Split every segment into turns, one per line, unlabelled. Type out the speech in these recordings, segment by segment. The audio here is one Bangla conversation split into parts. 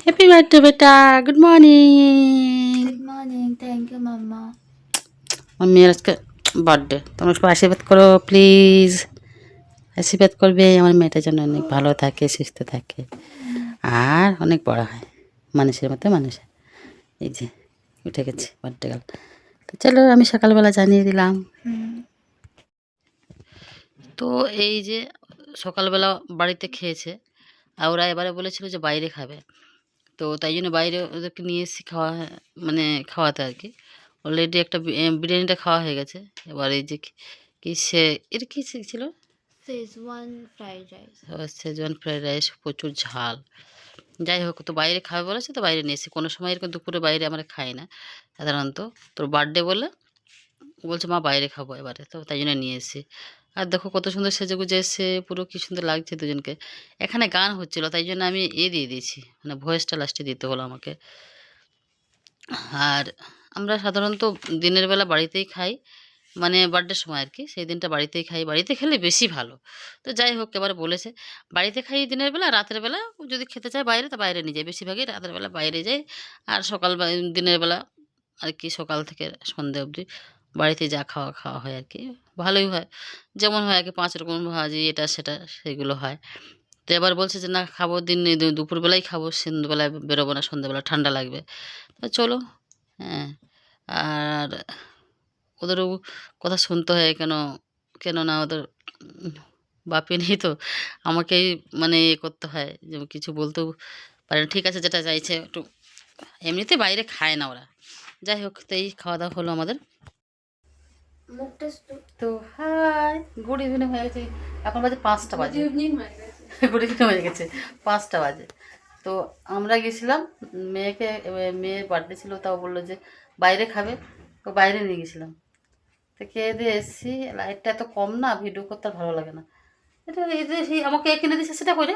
হ্যাপি বার্থডে বেটা, good morning.
Good morning, thank you mamma.
আমার মেয়ের আজকে বার্থডে, তোমরা সবাই আশীর্বাদ করো প্লিজ। আশীর্বাদ করবে আমার মেয়েটা যেন অনেক ভালো থাকে, সুস্থ থাকে, আর অনেক বড় হয়, মানুষের মতো মানুষ হয়। এই যে উঠে গেছে বার্থডে গাল। তো চলো, আমি সকালবেলা জানিয়ে দিলাম। তো এই যে সকালবেলা বাড়িতে খেয়েছে, আর ওরা এবারে বলেছিল যে বাইরে খাবে। তো তাই জন্য বাইরে ওদেরকে নিয়ে এসেছি খাওয়া, মানে খাওয়াতে আর কি। অলরেডি একটা বিরিয়ানিটা খাওয়া হয়ে গেছে। এবার এই যে কি সে এটা কী ছিল,
schezwan fried rice.
Schezwan fried rice, প্রচুর ঝাল। যাই হোক, তো বাইরে খাবে বলেছে, তো বাইরে নিয়ে এসেছি। কোনো সময় এরকম দুপুরে বাইরে আমরা খাই না সাধারণত। তোর বার্থডে বলে বলছে মা বাইরে খাবো এবারে, তো তাই জন্য নিয়ে এসেছি। আর দেখো কত সুন্দর সেজেগুজে এসে, পুরো কি সুন্দর লাগছে দুজনকে। এখানে গান হচ্ছিল, তাই জন্য আমি দিয়ে দিয়েছি, মানে ভয়েসটা লাস্টে দিতে হলো আমাকে। আর আমরা সাধারণত দিনের বেলা বাড়িতেই খাই, মানে বার্থডের সময় আর কি, সেই দিনটা বাড়িতেই খাই। বাড়িতে খেলে বেশি ভালো। তো যাই হোক, এবার বলেছে বাড়িতে খাই দিনের বেলা, রাতের বেলা যদি খেতে চায় বাইরে তো বাইরে নিয়ে যায়। বেশিরভাগই রাতের বেলা বাইরে যায়, আর দিনের বেলা আর কি, সকাল থেকে সন্ধে অবধি বাড়িতে যা খাওয়া খাওয়া হয় আর কি, ভালোই হয়। যেমন হয় আর কি, 5 রকম ভাজি এটা সেটা সেগুলো হয়। তো এবার বলছে যে না খাবো, দুপুরবেলাই খাবো, সন্ধ্যেবেলায় বেরোবো না, সন্ধ্যেবেলা ঠান্ডা লাগবে। তো চলো, হ্যাঁ। আর ওদেরও কথা শুনতে হয়, কেননা ওদের বাপি নেই তো, আমাকেই মানে করতে হয়, যে কিছু বলতেও পারে না। ঠিক আছে, যেটা চাইছে একটু, এমনিতে বাইরে খায় না ওরা। যাই হোক, তো এই খাওয়া দাওয়া হলো আমাদের।
মুখটা
তো হাই, গুড ইভিনিং হয়ে গেছে, এখন বাজে 5টা বাজে।
ইভিনিং হয়ে গেছে।
গুড ইভিনিং হয়ে গেছে, 5টা বাজে। তো আমরা গেছিলাম মেয়েকে, মেয়ের বার্থডে ছিল, তাও বললো যে বাইরে খাবে, তো বাইরে নিয়ে গেছিলাম। তো খেয়ে দিয়ে এসেছি, লাইটটা এত কম না, ভিডিও করতে আর ভালো লাগে না। এটা এই যে সেই আমাকে কিনে দিচ্ছে সেটা করে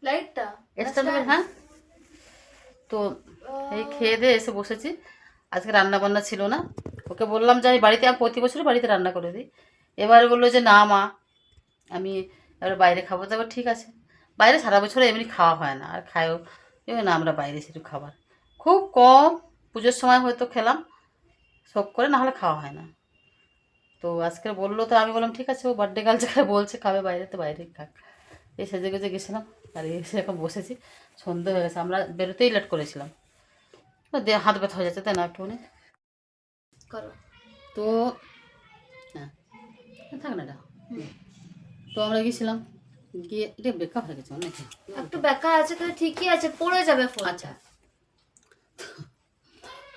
লাইটটা
এক্সট্রা দেবে, হ্যাঁ। তো এই খেয়ে দিয়ে এসে বসেছি। আজকে রান্না বান্না ছিল না, ওকে বললাম যে আমি বাড়িতে, আমি প্রতি বছরই বাড়িতে রান্না করে দিই। এবার বললো যে না মা, আমি এবার বাইরে খাবো। তো এবার ঠিক আছে, বাইরে সারা বছর এমনি খাওয়া হয় না, আর খায়ও না আমরা বাইরে সেটু খাবার খুব কম। পুজোর সময় হয়তো খেলাম শখ করে, না হলে খাওয়া হয় না। তো আজকে বললো, তো আমি বললাম ঠিক আছে, ও বার্থডে গার্ল যেখানে বলছে খাবে বাইরে, তো বাইরেই খাক। এই সেজে গুজে গেছিলাম, আর এসে এখন বসেছি। সন্ধে হয়ে গেছে, আমরা বেরোতেই লেট করেছিলাম। হাত ব্যথা হয়ে যাচ্ছে, তাই না একটুখানি
করো।
তো হ্যাঁ, থাক না এটা। তো আমরা গেছিলাম, গিয়ে এটা বেকা হয়ে গেছে অনেক।
একটু বেকা আছে তো ঠিকই আছে, পড়ে যাবে ফোন।
আচ্ছা,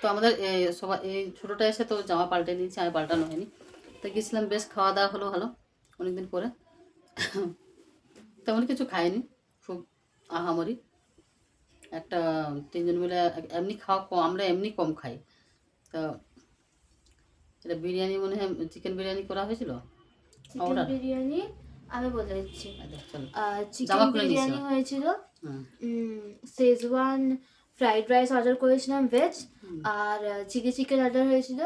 তো আমাদের সবাই এই ছোটোটা এসে তো জামা পাল্টে নিয়েছি, আমি পাল্টানো হয়নি। তো গেছিলাম, বেশ খাওয়া দাওয়া হলো ভালো, অনেকদিন পরে। তেমন কিছু খাইনি, খুব আহামরি একটা, 3জন মিলে এমনি খাওয়া কম, আমরা এমনি কম খাই। তো এটা বিরিয়ানি, মনে হয় চিকেন বিরিয়ানি করা হয়েছিল।
চিকেন বিরিয়ানি আমি বলে দিচ্ছি।
চলো,
চিকেন বিরিয়ানি হয়েছিল, শেজওয়ান ফ্রাইড রাইস অর্ডার করেছিলাম ভেজ, আর চিলি চিকেন অর্ডার হয়েছিল,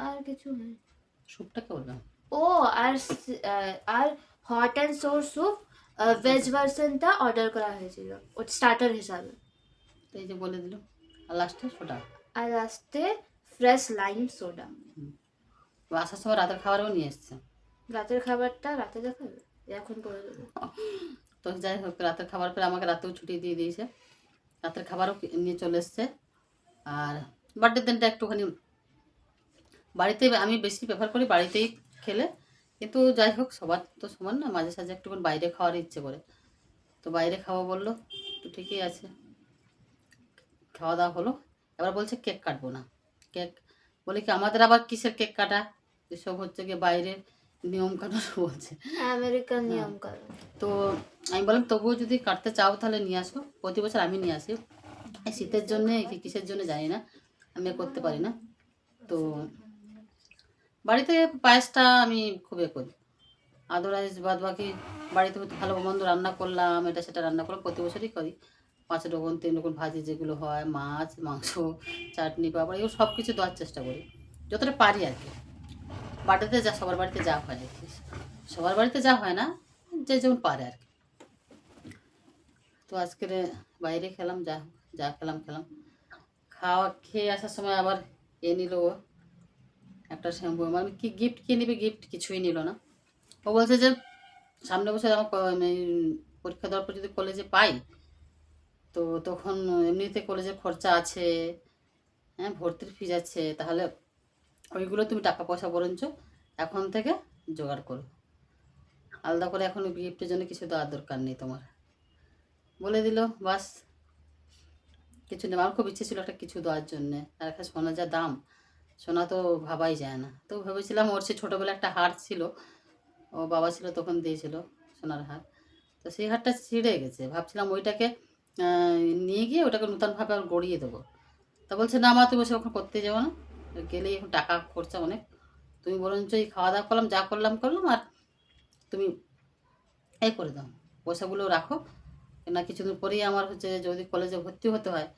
আর কিছু নেই।
স্যুপটা কে বললাম,
ও আর আর hot and sour soup veg ভার্সনটা অর্ডার করা হয়েছিল, ওটা স্টার্টার হিসাবে।
তো এই যে বলে দিল, আর লাস্টে সোডা,
আর লাস্টে ফ্রেশ লাইম সোডা।
আসার সময় রাতের খাবারও নিয়ে এসছে।
রাতের খাবারটা রাতে দেখাবে, এখন করে দেবো।
তো যাই হোক, রাতের খাবার পরে আমাকে রাতেও ছুটি দিয়ে দিয়েছে, রাতের খাবারও নিয়ে চলে এসছে। আর বার্থডের দিনটা একটুখানি বাড়িতে আমি বেশি প্রেফার করি বাড়িতেই খেলে, কিন্তু যাই হোক সবার তো সমান না, মাঝে সাঝে একটুখানি বাইরে খাওয়ার ইচ্ছে করে। তো বাইরে খাওয়া বললো, তো ঠিকই আছে, খাওয়া দাওয়া হলো। এবার বলছে কেক কাটবো না, কেক বলে কি আমাদের আবার কিসের কেক কাটা, এসব হচ্ছে গিয়ে বাইরের নিয়ম কানুন বলছে,
আমেরিকান নিয়ম কানুন।
তো আমি বললাম তবুও যদি কাটতে চাও তাহলে নিয়ে আসো, প্রতি বছর আমি নিয়ে আসি, এই শীতের জন্যে কি কিসের জন্য জানি না, আমি করতে পারি না। তো বাড়িতে পায়েসটা আমি খুব করি, আদারওয়াইজ বাদ বাকি বাড়িতে হয়তো ভালো মন্দ রান্না করলাম, এটা সেটা রান্না করলাম, প্রতি বছরই করি। 5 রকম 3 রকম ভাজি যেগুলো হয়, মাছ মাংস চাটনি পাপড়, এগুলো সব কিছু দেওয়ার চেষ্টা করি যতটা পারি আর কি। বাড়িতে যা সবার বাড়িতে যা হয় আর কি, সবার বাড়িতে যা হয় না, যে যেমন পারে আর কি। তো আজকের বাইরে খেলাম, যা যা খেলাম খেলাম। খাওয়া খেয়ে আসার সময় আবার এ নিল ও একটা শ্যাম্পু, মানে কি গিফট কি নিবে, গিফট কিছুই নিল না। ও বলছে যে সামনে বছর আমার পরীক্ষা দেওয়ার পর যদি কলেজে পাই, তো তখন এমনিতে কলেজের খরচা আছে, হ্যাঁ ভর্তির ফিজ আছে, তাহলে ওইগুলো তুমি টাকা পয়সা বরঞ্চ এখন থেকে জোগাড় করো, আলাদা করে এখন গিফটের জন্য কিছু দেওয়ার দরকার নেই তোমার, বলে দিল। বাস, কিছু নেই। আমার খুব ইচ্ছে ছিল একটা কিছু দেওয়ার জন্যে, আর একটা সোনা যা দাম, সোনা তো ভাবাই যায় না। তো ভেবেছিলাম ওর সে ছোটোবেলা একটা হার ছিল, ও বাবা ছিল তখন দিয়েছিল সোনার হার, তো সেই হারটা ছিঁড়ে গেছে। ভাবছিলাম ওইটাকে নিয়ে গিয়ে ওটাকে নূতনভাবে আর গড়িয়ে দেবো। তা বলছে না মা, তুমি ওখানে করতে যাবো না, গেলেই এখন টাকা খরচা অনেক, তুমি বরঞ্চ এই খাওয়া দাওয়া করলাম, যা করলাম করলাম, আর তুমি এই করে দাও, পয়সাগুলো রাখো। না কিছুদিন পরেই আমার হচ্ছে যদি কলেজে ভর্তি হতে হয়,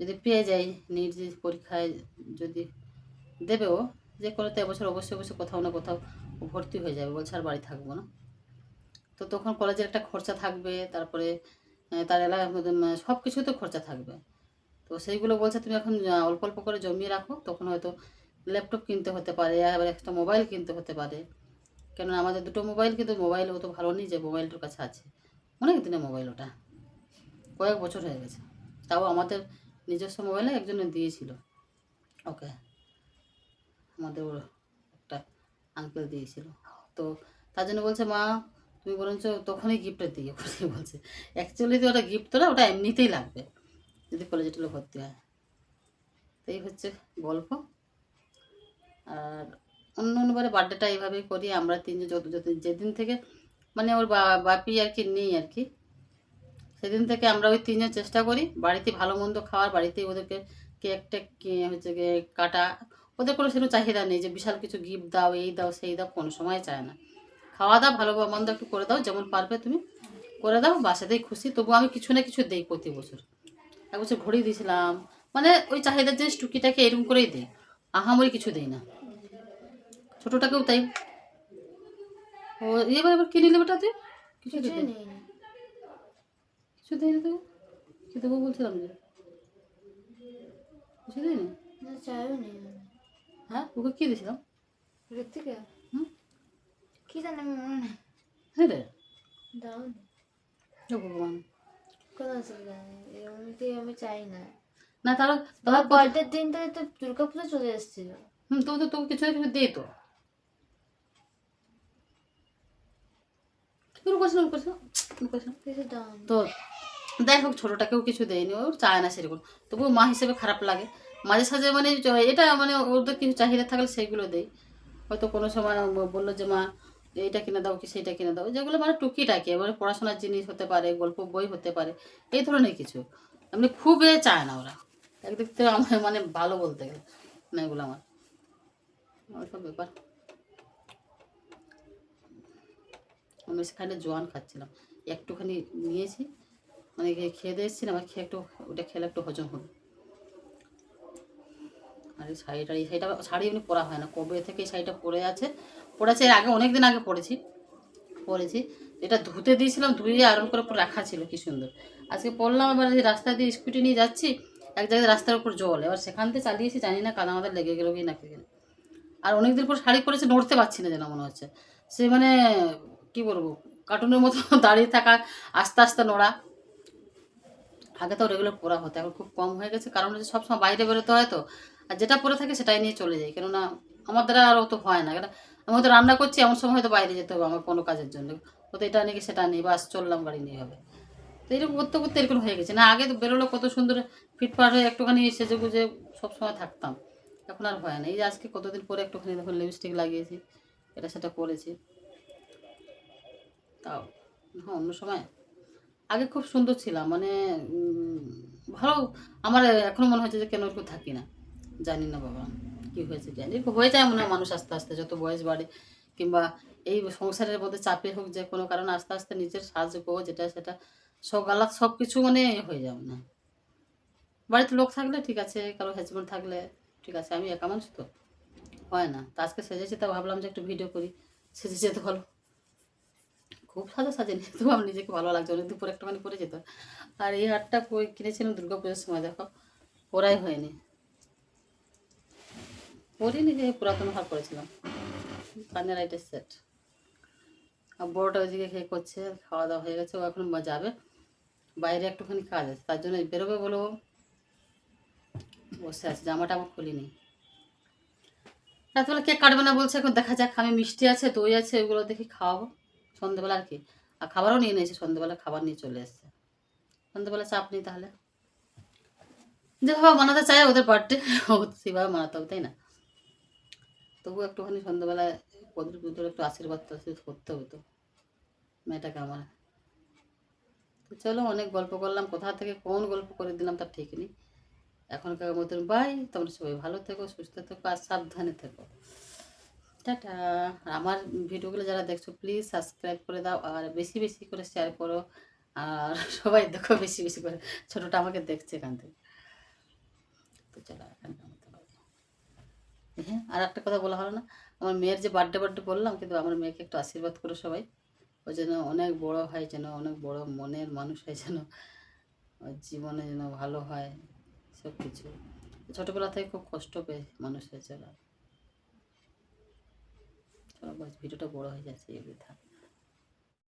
যদি পেয়ে যাই, নিট যে পরীক্ষায় যদি দেবে ও, যে কোনো তো এবছর অবশ্যই অবশ্যই কোথাও না কোথাও ও ভর্তি হয়ে যাবে, বলছে আর বাড়ি থাকবো না। তো তখন কলেজের একটা খরচা থাকবে, তারপরে তার এলাকা সব কিছু তো খরচা থাকবে। তো সেইগুলো বলছে তুমি এখন অল্প অল্প করে জমিয়ে রাখো, তখন হয়তো ল্যাপটপ কিনতে হতে পারে, আবার একটা মোবাইল কিনতে হতে পারে। কেননা আমাদের দুটো মোবাইল, কিন্তু মোবাইল অত ভালো নেই যে মোবাইলটার কাছে আছে, অনেক দিনের মোবাইল ওটা, কয়েক বছর হয়ে গেছে। তাও আমাদের নিজস্ব মোবাইলে একজনে দিয়েছিল ওকে, আমাদের ওর একটা আঙ্কেল দিয়েছিল। তো তার জন্য বলছে মা, তুমি বরঞ্চ তখনই গিফটটা দিয়ে বলছে। অ্যাকচুয়ালি তো ওটা গিফট তো না, ওটা এমনিতেই লাগবে যদি কলেজে টলে ভর্তি হয়। তো এই হচ্ছে গল্প। আর অন্য অন্যবারে বার্থডেটা এইভাবেই করি আমরা তিনজন, যত যত যেদিন থেকে মানে ওর বাপি আর কি নেই আর কি, সেদিন থেকে আমরা ওই তিনজন চেষ্টা করি বাড়িতে ভালো মন্দ খাওয়ার, বাড়িতেই ওদেরকে কেক টেক হচ্ছে গিয়ে কাটা। ওদের কোনো সেরকম চাহিদা নেই যে বিশাল কিছু গিফট দাও, এই দাও সেই দাও, কোনো সময় চায় না। খাওয়া দাও ভালো মন্দ একটু করে দাও, যেমন পারবে তুমি করে দাও, বাসাতেই খুশি। তবু আমি কিছু না কিছু দিই প্রতি বছর। এক বছর ঘড়ি দিয়েছিলাম, মানে ওই চাহিদার জিনিস টুকিটাকে এরকম করেই দিই, আহামরি কিছু দিই না। ছোটোটাকেও তাই। ও এবার এবার কিনে নেবে তুই, কিছু
কিছুই
দিতে
নেই।
কিছু দেয় না, তোকে কি দেবো বলছিলাম যে কিছু দিই না।
না, চাইও নেই আমি।
হ্যাঁ ওকে কী দিয়েছিলাম?
ঋত্বিকা
হুম,
কি জানি, আমার মনে নেই।
হ্যাঁ রে,
দাও নি।
হে ভগবান।
কোনো অসুবিধা নেই, এমনিতে আমি চাই না।
না তারা
তোমার
তারা
বার্থডের দিনটাতে তো দুর্গাপুজো চলে এসেছিল।
হুম, তবু তো তোকে কিছু না কিছু দিই তো। শুরু করছিলাম করছিলাম করছিলাম।
কিছু দাও নি।
তো যাই হোক, ছোটোটাকেও কিছু দেয়নি, ওর চায় না সেরকম। তবুও মা হিসেবে খারাপ লাগে মাঝে সাঝে, মানে এটা মানে ওদের কিছু চাহিদা থাকলে সেইগুলো দেয়। হয়তো কোনো সময় বললো যে মা এইটা কিনে দাও কি সেইটা কিনে দাও, যেগুলো মানে টুকিটাকি, এবারে পড়াশোনার জিনিস হতে পারে, গল্প বই হতে পারে, এই ধরনের কিছু। এমনি খুব চায় না ওরা, একদিক থেকে আমার মানে ভালো বলতে গেলে না, এগুলো আমার সব ব্যাপার। আমি সেখানে জোয়ান খাচ্ছিলাম, একটুখানি নিয়েছি, মানে খেয়ে দিয়ে এসেছিলাম, আর খেয়ে একটু ওটা খেলে একটু হজম হবে। আর এই শাড়িটা শাড়ি এমনি পরা হয় না, কবে থেকে এই শাড়িটা পরে আছে, পরেছে এর আগে অনেক দিন আগে পরেছি। এটা ধুতে দিয়েছিলাম, ধুয়ে আয়রন করে পুরো রাখা ছিল কি সুন্দর। আজকে পরলাম, এবার এই রাস্তা দিয়ে স্কুটি নিয়ে যাচ্ছি, এক জায়গায় রাস্তার উপর জল, এবার সেখান থেকে চালিয়েছি, জানি না কাদা মাদা লেগে গেল কি না কি। আর অনেকদিন পর শাড়ি পরেছে, নড়তে পারছি না যেন মনে হচ্ছে, সে মানে কি বলবো, কার্টুনের মতো দাঁড়িয়ে থাকা, আস্তে আস্তে নড়া। আগে তো রেগুলার পরা হতো, এখন খুব কম হয়ে গেছে, কারণ হচ্ছে সবসময় বাইরে বেরোতে হয় তো, আর যেটা পরে থাকে সেটাই নিয়ে চলে যাই, কেননা আমার দ্বারা আর অত হয় না। কেন আমি হয়তো রান্না করছি, এমন সময় হয়তো বাইরে যেতে হবে আমার কোনো কাজের জন্য, হয়তো এটা নিয়ে সেটা নেই, বাস চললাম গাড়ি নিয়ে হবে। তো এরকম করতে করতে এরকম হয়ে গেছে। না আগে তো বেরোলো কত সুন্দর ফিটফাট হয়ে একটুখানি সেজে গুজে সবসময় থাকতাম, এখন আর হয় না। এই যে আজকে কতদিন পরে একটুখানি দেখুন লিপস্টিক লাগিয়েছি, এটা সেটা করেছি, তাও হ্যাঁ অন্য সময় আগে খুব সুন্দর ছিলাম, মানে ভালো। আমার এখনো মনে হচ্ছে যে কেন একটু থাকি না, জানি না বাবা কি হয়েছে, জানি হয়ে যায় মনে হয় মানুষ আস্তে আস্তে যত বয়স বাড়ে, কিংবা এই সংসারের মধ্যে চাপে হোক, যে কোনো কারণে আস্তে আস্তে নিজের সাজগো যেটা সেটা সব আলাদা সব কিছু মানে হয়ে যাবে না। বাড়িতে লোক থাকলে ঠিক আছে, কারো হাজব্যান্ড থাকলে ঠিক আছে, আমি একা মানুষ তো হয় না। তা আজকে সেজেছি, তা ভাবলাম যে একটু ভিডিও করি, সেজেছে তো ভালো, খুব সাজা সাজেনি, তো আমার নিজেকে ভালো লাগছে, অনেক দুপুর একটুখানি পরে যেত। আর এই হারটা কিনেছিলাম দুর্গা পুজোর সময়, দেখো পরাই হয়নি, পরিনি, যে পুরাতন হার পরেছিলাম, কানের লাইটের সেট। আর বড়োটা ওইদিকে খেয়ে করছে, খাওয়া দাওয়া হয়ে গেছে, ও এখন যাবে বাইরে, একটুখানি কাজ আছে, তার জন্য বেরোবে বলো, বসে আছে, জামাটা আমার খুলিনি। রাতবেলা কেক কাটবে না বলছে, এখন দেখা যাক, আমি মিষ্টি আছে দই আছে ওগুলো দেখি খাওয়াবো সন্ধ্যেবেলা আর কি। আর খাবারও নিয়ে নিয়েছে, সন্ধ্যেবেলা খাবার নিয়ে চলে এসছে, সন্ধ্যেবেলা চাপ নেই তাহলে, যেভাবে মানাতে চায় ওদের বার্থডে সেভাবে মানাতে হবে, তাই না? তবু একটুখানি সন্ধ্যাবেলায় ওদের পুজোর একটু আশীর্বাদ টাশীর্বাদ করতে হবে তো মেয়েটাকে আমার। তো চলো, অনেক গল্প করলাম, কোথা থেকে কোন গল্প করে দিলাম তার ঠিক নেই। এখনকার মতন বাই, তোমরা সবাই ভালো থেকো, সুস্থ থেকো, আর সাবধানে থেকো। টাটা। আর আমার ভিডিওগুলো যারা দেখছো প্লিজ সাবস্ক্রাইব করে দাও, আর বেশি বেশি করে শেয়ার করো, আর সবাই দেখো বেশি বেশি করে, ছোটোটা আমাকে দেখছে এখান থেকে। তো চলো এখানকার মতো bye। হ্যাঁ, আর একটা কথা বলা হলো না, আমার মেয়ের যে বার্থডে বার্থডে বললাম, কিন্তু আমার মেয়েকে একটু আশীর্বাদ করো সবাই, ও যেন অনেক বড় হয়, যেন অনেক বড় মনের মানুষ হয়, যেন ওর জীবনে যেন ভালো হয় সব কিছু। ছোটোবেলা থেকে খুব কষ্ট পেয়ে মানুষ হয়েছে ওরা। চলো ভিডিওটা বড় হয়ে যাচ্ছে, এই বৃথা।